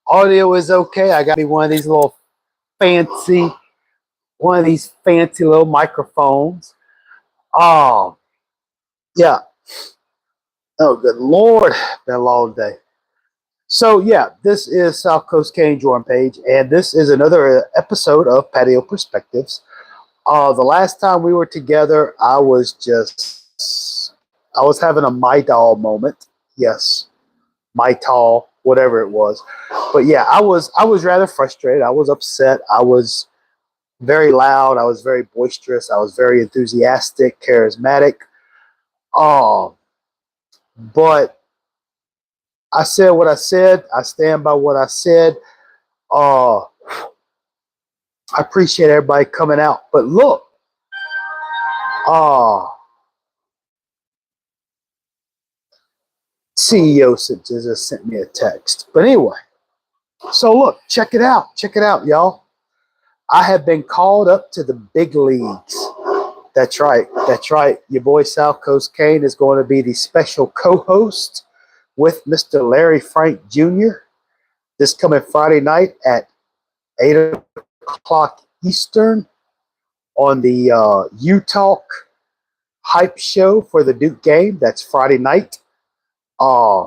Audio is okay. I got me fancy, one of these fancy little microphones. Um, yeah. Oh, good Lord, been a long day. So yeah, this is South Coast Kane Jordan Page, and this is another episode of Patio Perspectives. The last time we were together, I was having a my doll moment. Yes, my tall, whatever it was. But yeah, I was rather frustrated. I was upset. I was very loud. I was very boisterous. I was very enthusiastic, charismatic. Um, but I said what I said. I stand by what I said. Uh, I appreciate everybody coming out. But look, uh, CEO just sent me a text. But anyway, so look, check it out. Check it out, y'all. I have been called up to the big leagues. That's right. That's right. Your boy South Coast Kane is going to be the special co-host with Mr. Larry Frank Jr. this coming Friday night at 8 o'clock Eastern on the U-Talk hype show for the Duke game. That's Friday night. Uh,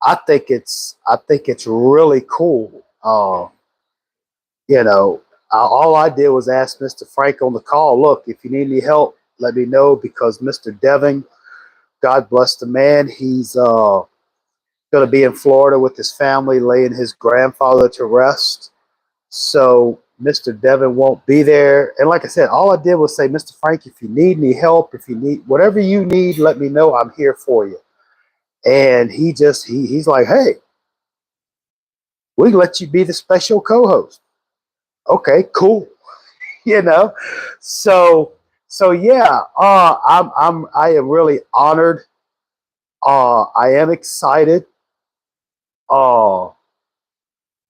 I think it's really cool. All I did was ask Mr. Frank on the call, look, if you need any help, let me know, because Mr. Deving, God bless the man, he's going to be in Florida with his family, laying his grandfather to rest. So Mr. Devin won't be there. And like I said, all I did was say, Mr. Frank, if you need any help, if you need whatever you need, let me know. I'm here for you. And he's like, hey, we let you be the special co-host. Okay, cool. you know, so yeah, I am really honored. I am excited. Uh,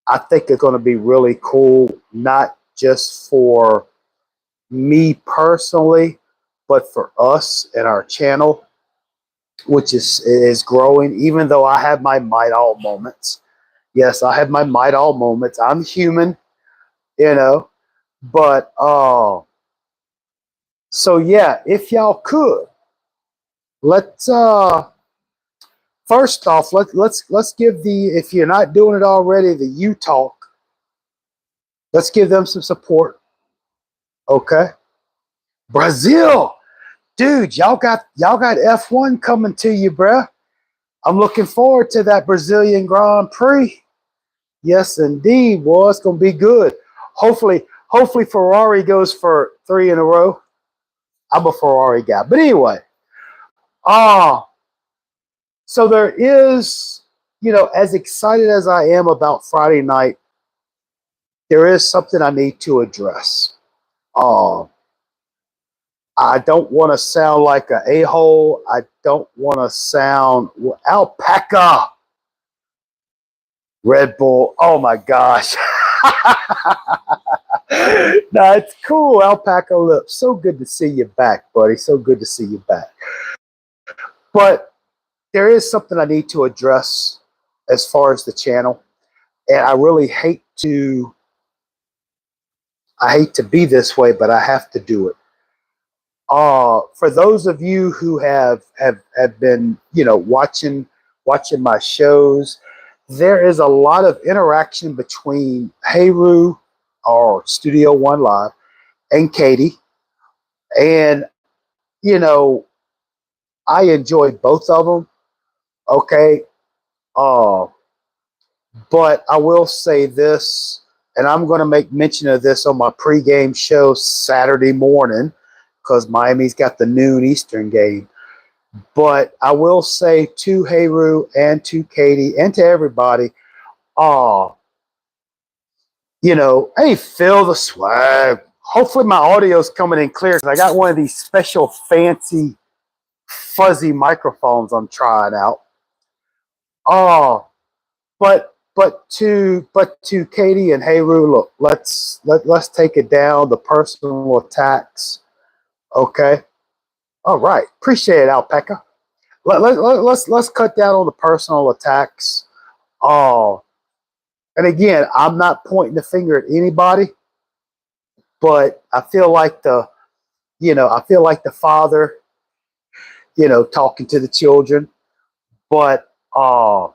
I think it's going to be really cool, not just for me personally, but for us and our channel, which is growing. Even though I have my might all moments, yes, I have my might all moments. I'm human, you know. But so yeah, if y'all could, let's first off let's give the, if you're not doing it already, the U Talk. Let's give them some support. Okay, Brazil. Dude, y'all got F1 coming to you, bruh. I'm looking forward to that Brazilian Grand Prix. Yes, indeed, boy. It's gonna be good. Hopefully Ferrari goes for 3 in a row. I'm a Ferrari guy. But anyway, uh, so there is, as excited as I am about Friday night, there is something I need to address. Uh, I don't want to sound like an a-hole. I don't want to sound alpaca. Red Bull. Oh my gosh. No, it's cool. Alpaca lips. So good to see you back, buddy. So good to see you back. But there is something I need to address as far as the channel. And I really hate to be this way, but I have to do it. For those of you who have been, watching my shows, there is a lot of interaction between Heyru or Studio One Live and Katie. And, I enjoy both of them. Okay. Uh, but I will say this, and I'm going to make mention of this on my pregame show Saturday morning, because Miami's got the noon Eastern game. But I will say to Heyru and to Katie and to everybody, hey, feel the swag. Hopefully my audio is coming in clear, because I got one of these special fancy fuzzy microphones I'm trying out. But to Katie and Heyru, look, let's take it down, the personal attacks. Okay. All right. Appreciate it, Alpaca. Let's cut down on the personal attacks. And again, I'm not pointing the finger at anybody, but I feel like the father, talking to the children. But I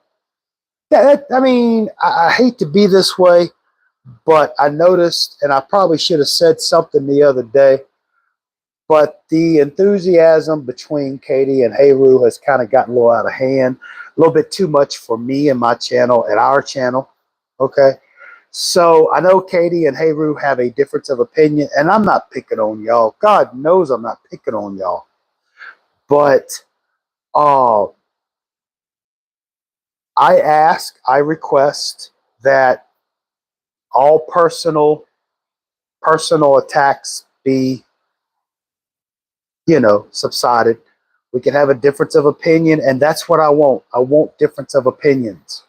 mean, I hate to be this way, but I noticed, and I probably should have said something the other day, but the enthusiasm between Katie and Heru has kind of gotten a little out of hand, a little bit too much for me and my channel and our channel. Okay. So I know Katie and Heru have a difference of opinion, and I'm not picking on y'all. God knows I'm not picking on y'all. But uh, I request that all personal attacks be, subsided. We can have a difference of opinion, and that's what I want. I want difference of opinions.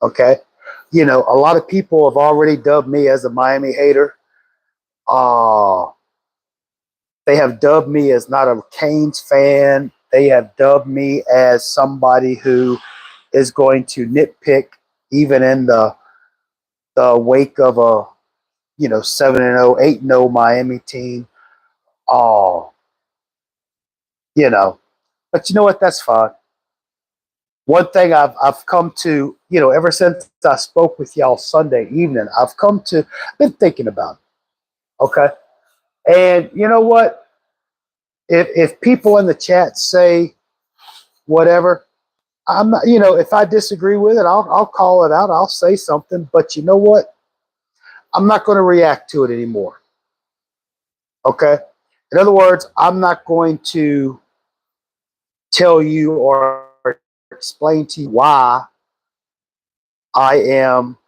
Okay. A lot of people have already dubbed me as a Miami hater. Uh, they have dubbed me as not a Canes fan. They have dubbed me as somebody who is going to nitpick even in the wake of a 7-0, 8-0 Miami team. Oh, but you know what? That's fine. One thing I've come to, ever since I spoke with y'all Sunday evening, I've been thinking about it. Okay. And you know what? If people in the chat say whatever, I'm not, if I disagree with it, I'll call it out. I'll say something. But you know what? I'm not going to react to it anymore. Okay. In other words, I'm not going to tell you or explain to you why I am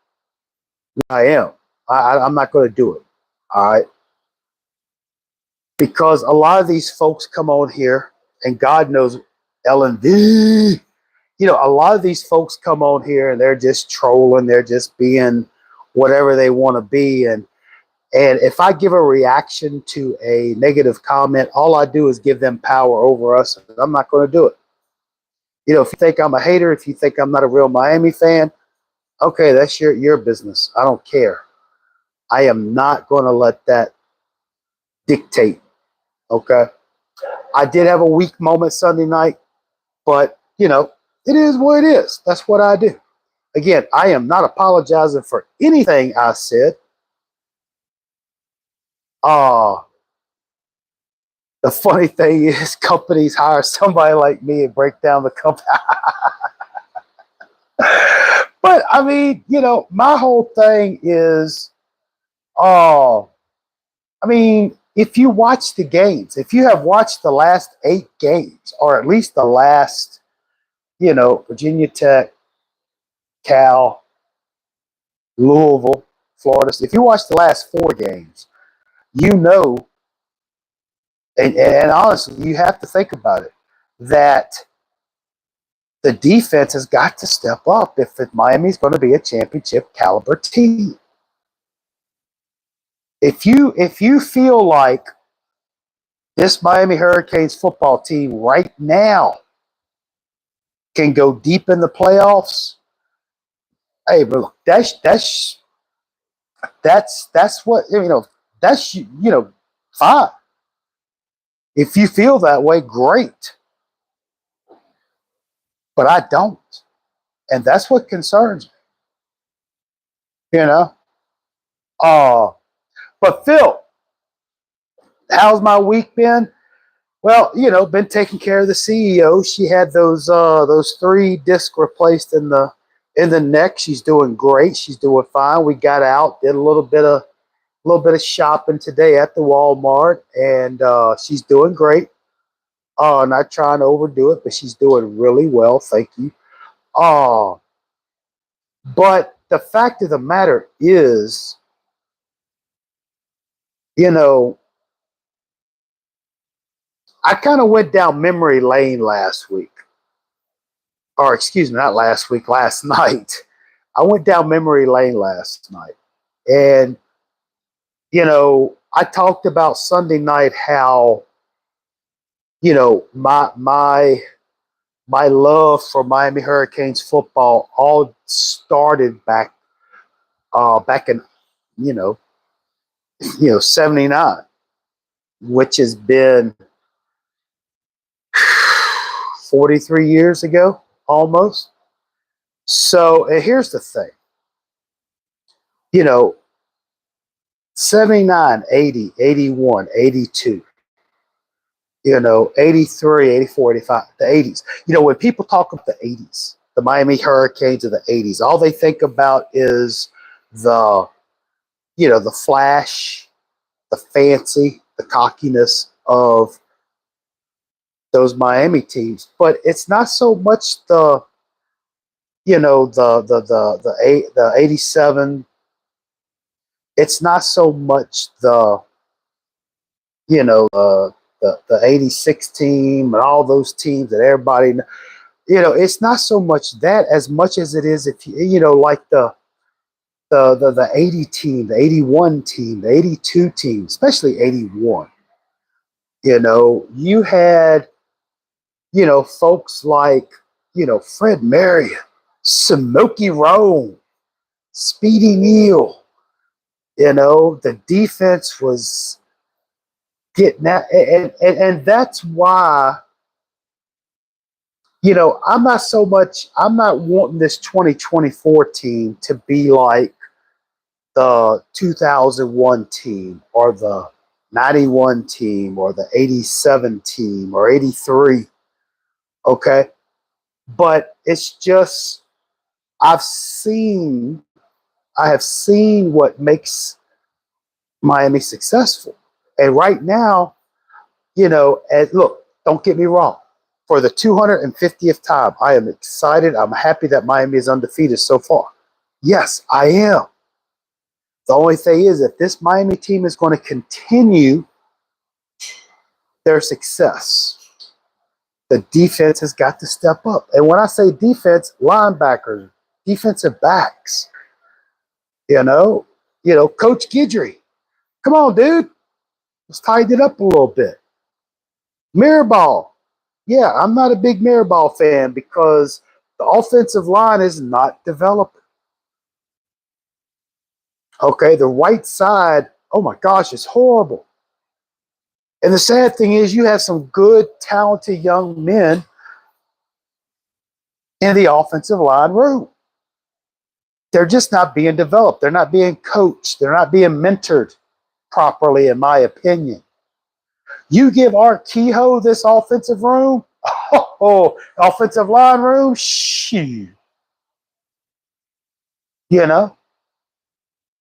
what I am. I'm not going to do it. All right. Because a lot of these folks come on here, and God knows, LNV, a lot of these folks come on here and they're just trolling. They're just being whatever they want to be. And if I give a reaction to a negative comment, all I do is give them power over us. And I'm not going to do it. If you think I'm a hater, if you think I'm not a real Miami fan, okay, that's your business. I don't care. I am not going to let that dictate. Okay. I did have a weak moment Sunday night, but it is what it is. That's what I do. Again, I am not apologizing for anything I said. The funny thing is, companies hire somebody like me and break down the company. But I mean, my whole thing is, I mean, if you watch the games, if you have watched the last 8 games, or at least the last, Virginia Tech, Cal, Louisville, Florida, if you watch the last 4 games, and honestly, you have to think about it, that the defense has got to step up if Miami's going to be a championship caliber team. If you feel like this Miami Hurricanes football team right now can go deep in the playoffs, hey, bro, that's what that's fine. If you feel that way, great. But I don't, and that's what concerns me. But Phil, how's my week been? Well, been taking care of the CEO. She had those 3 discs replaced in the neck. She's doing great. She's doing fine. We got out, did a little bit of shopping today at the Walmart, and she's doing great. Not trying to overdo it, but she's doing really well. Thank you. But the fact of the matter is, I kind of went down memory lane last week. Or excuse me, not last week, last night. I went down memory lane last night. And, I talked about Sunday night how, my love for Miami Hurricanes football all started back back in you know 79, which has been 43 years ago almost. So here's the thing, you know, 79, 80, 81, 82, 83, 84, 85, the 80s. When people talk about the 80s, the Miami Hurricanes of the 80s, all they think about is the, the flash, the fancy, the cockiness of those Miami teams. But it's not so much the 87. It's not so much the 86 team and all those teams that everybody, it's not so much that as much as it is if like the 80 team, the 81 team, the 82 team, especially 81. You had, folks like, Fred Marion, Smokey Rome, Speedy Neal. The defense was getting that, and that's why, I'm not wanting this 2024 team to be like the 2001 team or the 91 team or the 87 team or 83. Okay. But it's just, I have seen what makes Miami successful. And right now, and look, don't get me wrong. For the 250th time, I am excited. I'm happy that Miami is undefeated so far. Yes, I am. The only thing is, if this Miami team is going to continue their success, the defense has got to step up. And when I say defense, linebackers, defensive backs, Coach Guidry. Come on, dude. Let's tighten it up a little bit. Mirabal. Yeah, I'm not a big Mirabal fan because the offensive line is not developing. Okay, the right side, oh my gosh, it's horrible. And the sad thing is, you have some good, talented young men in the offensive line room. They're just not being developed. They're not being coached. They're not being mentored properly, in my opinion. You give Art Kehoe this offensive room, offensive line room, shoot. And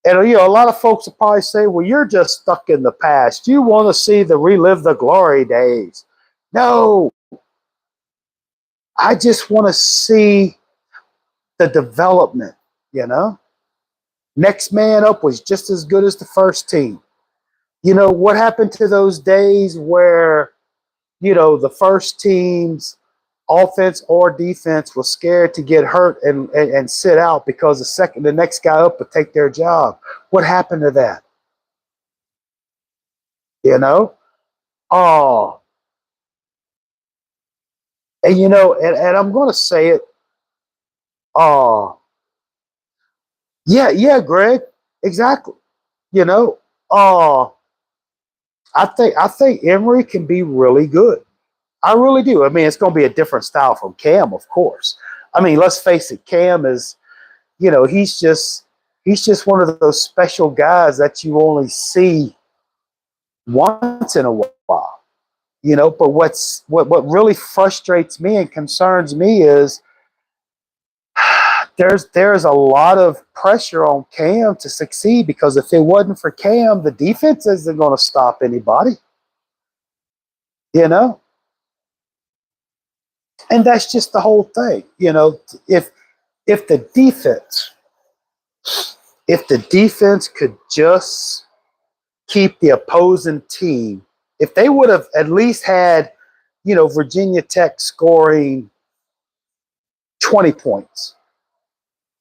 a lot of folks will probably say, well, you're just stuck in the past. You want to see relive the glory days. No. I just want to see the development, Next man up was just as good as the first team. What happened to those days where, the first team's offense or defense was scared to get hurt and sit out because the next guy up would take their job? What happened to that? Oh, and I'm going to say it. Oh, yeah, Greg, exactly. Oh, I think Emory can be really good. I really do. I mean, it's going to be a different style from Cam, of course. I mean, let's face it, Cam is, he's just one of those special guys that you only see once in a while. But what really frustrates me and concerns me is there's a lot of pressure on Cam to succeed, because if it wasn't for Cam, the defense isn't going to stop anybody. And that's just the whole thing. If if the defense if the defense could just keep the opposing team, if they would have at least had, Virginia Tech scoring 20 points,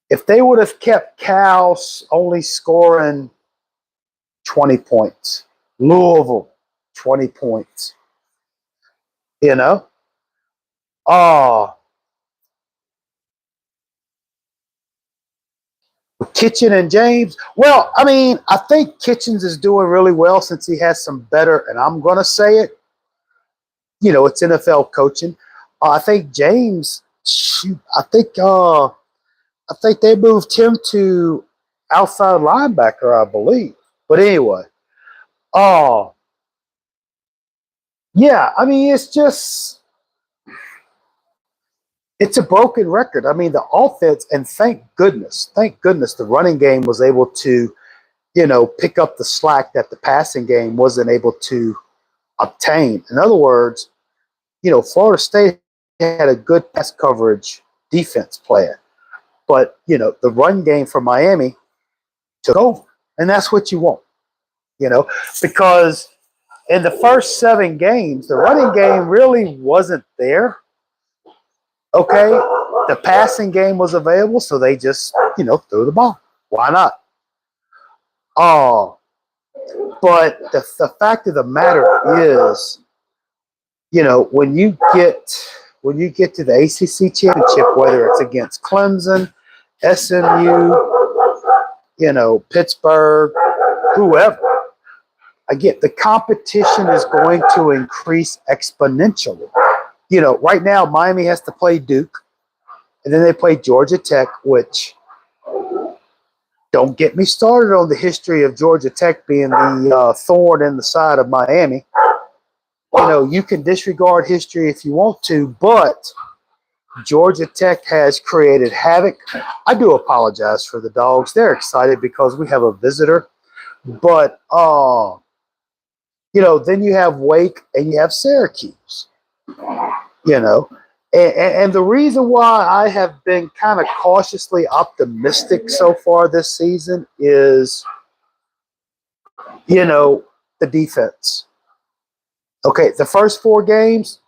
if they would have kept Cal only scoring 20 points, Louisville 20 points, oh, Kitchen and James. Well, I mean, I think Kitchens is doing really well since he has some better, and I'm going to say it, it's NFL coaching. I think James, shoot, I think they moved him to outside linebacker, I believe. But anyway, uh, yeah, I mean, it's a broken record. I mean, the offense, and thank goodness, the running game was able to, pick up the slack that the passing game wasn't able to obtain. In other words, Florida State had a good pass coverage defense plan, but, the run game for Miami took over. And that's what you want, because in the first 7 games, the running game really wasn't there. Okay. The passing game was available, so they just, threw the ball. Why not? Oh, but the fact of the matter is, when you get to the ACC championship, whether it's against Clemson, SMU, Pittsburgh, whoever, again, the competition is going to increase exponentially. Right now, Miami has to play Duke, and then they play Georgia Tech, which, don't get me started on the history of Georgia Tech being the thorn in the side of Miami. You can disregard history if you want to, but Georgia Tech has created havoc. I do apologize for the Dogs. They're excited because we have a visitor. But, then you have Wake and you have Syracuse, And the reason why I have been kind of cautiously optimistic so far this season is, the defense. Okay, the first 4 games,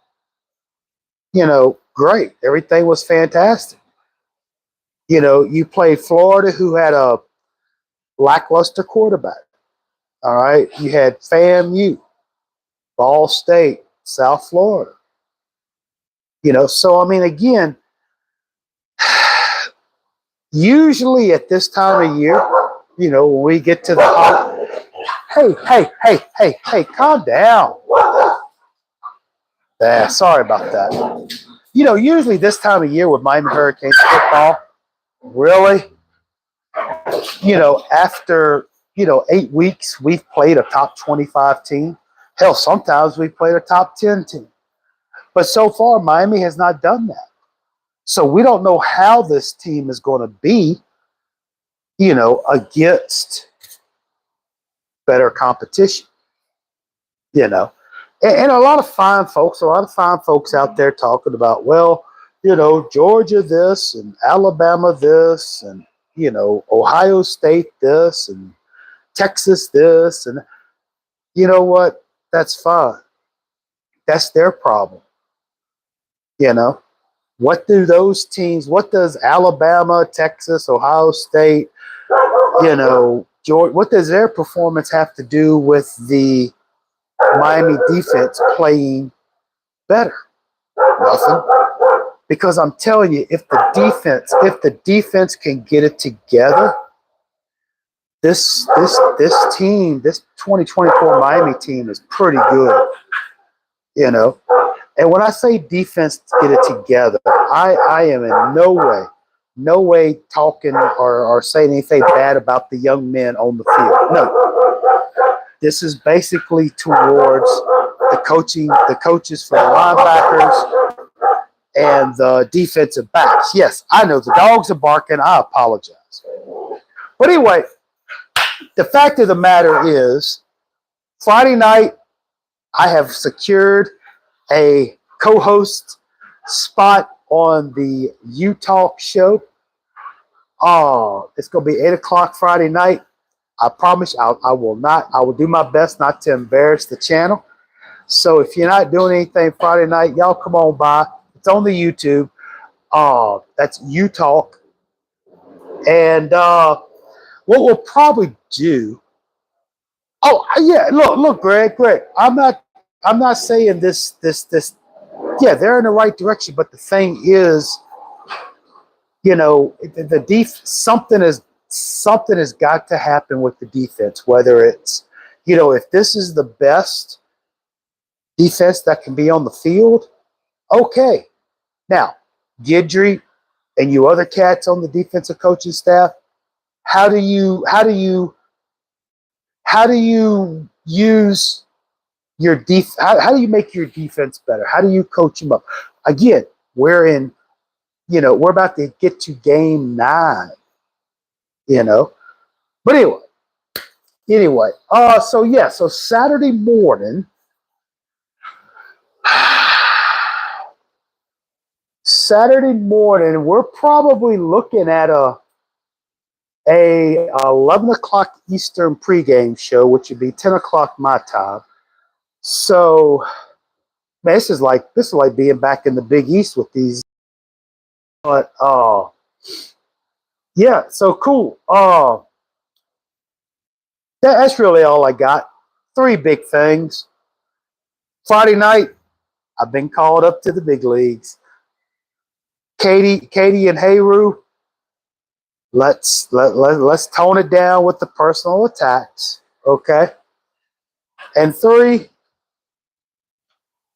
great. Everything was fantastic. You played Florida, who had a lackluster quarterback. All right. You had FAMU, Ball State, South Florida. So, I mean, again, usually at this time of year, when we get to the hey, calm down. Sorry about that. Usually this time of year with Miami Hurricanes football, really, after, 8 weeks, we've played a top 25 team. Hell, sometimes we've played a top 10 team. But so far, Miami has not done that. So we don't know how this team is going to be, against better competition, And a lot of fine folks out there talking about, well, Georgia this and Alabama this and, Ohio State this and Texas this. And you know what? That's fine. That's their problem. What do those teams, what does Alabama, Texas, Ohio State, Georgia, what does their performance have to do with the Miami defense playing better? Nothing. Because I'm telling you, if the defense can get it together, this team, this 2024 Miami team is pretty good. And when I say defense get it together, I am in no way talking or saying anything bad about the young men on the field. No. This is basically towards the coaches for the linebackers and the defensive backs. Yes, I know the dogs are barking. I apologize. But anyway, the fact of the matter is, Friday night, I have secured a co-host spot on the U-Talk show. It's going to be 8 o'clock Friday night. I promise I will do my best not to embarrass the channel. So if you're not doing anything Friday night, y'all come on by. It's on the YouTube. That's U-Talk. And what we'll probably do. Oh yeah, look, Greg. I'm not saying this. Yeah, they're in the right direction, but the thing is, something something has got to happen with the defense, whether it's, if this is the best defense that can be on the field, okay. Now, Gidry and you other cats on the defensive coaching staff, how do you use your how do you make your defense better? How do you coach them up? Again, we're about to get to game 9, But anyway, so Saturday morning, we're probably looking at a 11 o'clock Eastern pregame show, which would be 10 o'clock my time. So, man, this is like being back in the Big East with these. But yeah, so cool. That's really all I got. 3 big things. Friday night, I've been called up to the big leagues. Katie and Hayru, let's tone it down with the personal attacks, okay? And 3,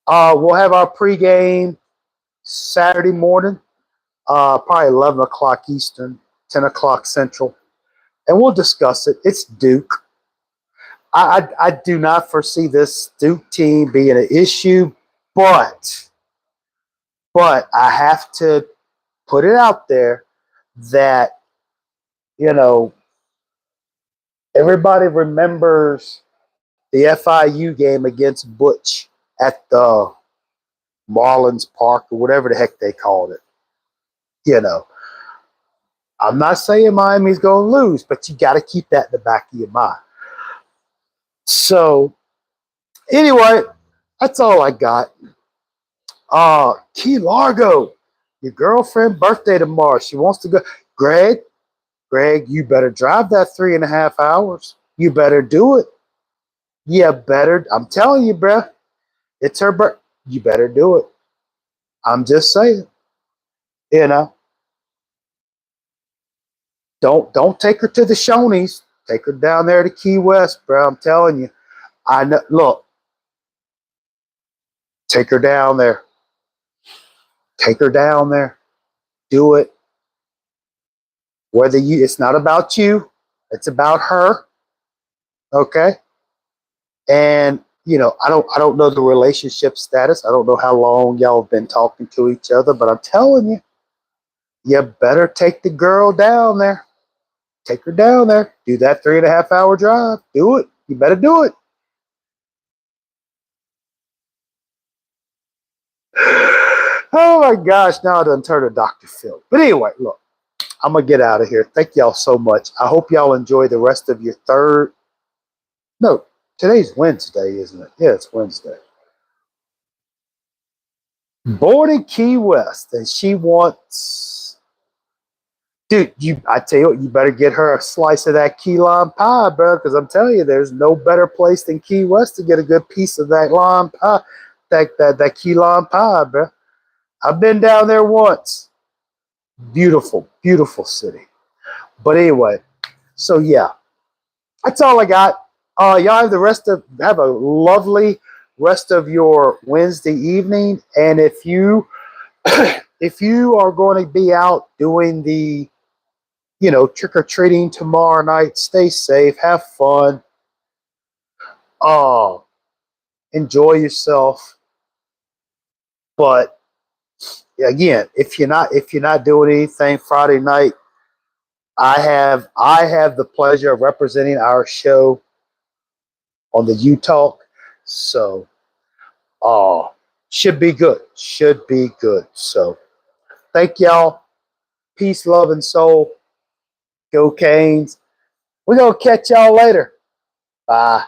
we'll have our pregame Saturday morning, probably 11 o'clock Eastern, 10 o'clock Central, and we'll discuss it. It's Duke. I do not foresee this Duke team being an issue, but I have to put it out there that, everybody remembers the FIU game against Butch at the Marlins Park or whatever the heck they called it. I'm not saying Miami's going to lose, but you got to keep that in the back of your mind. So, anyway, that's all I got. Key Largo, your girlfriend birthday tomorrow. She wants to go. Greg, you better drive that 3.5 hours. You better do it. You better. I'm telling you, bruh. It's her birthday. You better do it. I'm just saying. Don't take her to the Shoney's. Take her down there to Key West, bro. I'm telling you. I know. Look, take her down there. Take her down there. Do it. It's not about you. It's about her. Okay. And I don't know the relationship status. I don't know how long y'all have been talking to each other, but I'm telling you, you better take the girl down there. Take her down there. Do that 3.5 hour drive. Do it. You better do it. Oh my gosh, now I done turned to Dr. Phil. But anyway, look, I'm going to get out of here. Thank y'all so much. I hope y'all enjoy the rest of your today's Wednesday, isn't it? Yeah, it's Wednesday. Born in Key West, and she wants, dude, I tell you what, you better get her a slice of that key lime pie, bro, because I'm telling you, there's no better place than Key West to get a good piece of that lime pie, that key lime pie, bro. I've been down there once. Beautiful, beautiful city. But anyway, so yeah, that's all I got. Y'all have a lovely rest of your Wednesday evening. And if you are going to be out doing the, trick or treating tomorrow night, stay safe, have fun, enjoy yourself. But again, if you're not doing anything Friday night, I have the pleasure of representing our show on the U Talk. So should be good. Should be good. So thank y'all. Peace, love, and soul. Go Canes. We're gonna catch y'all later. Bye.